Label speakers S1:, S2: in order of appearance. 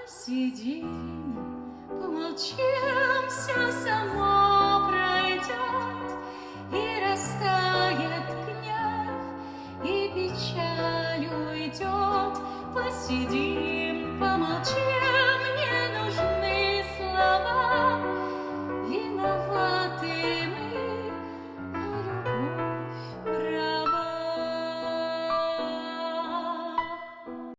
S1: Посидим, помолчим, все само пройдет, и растает гнев, и печаль уйдет. Посидим, помолчим.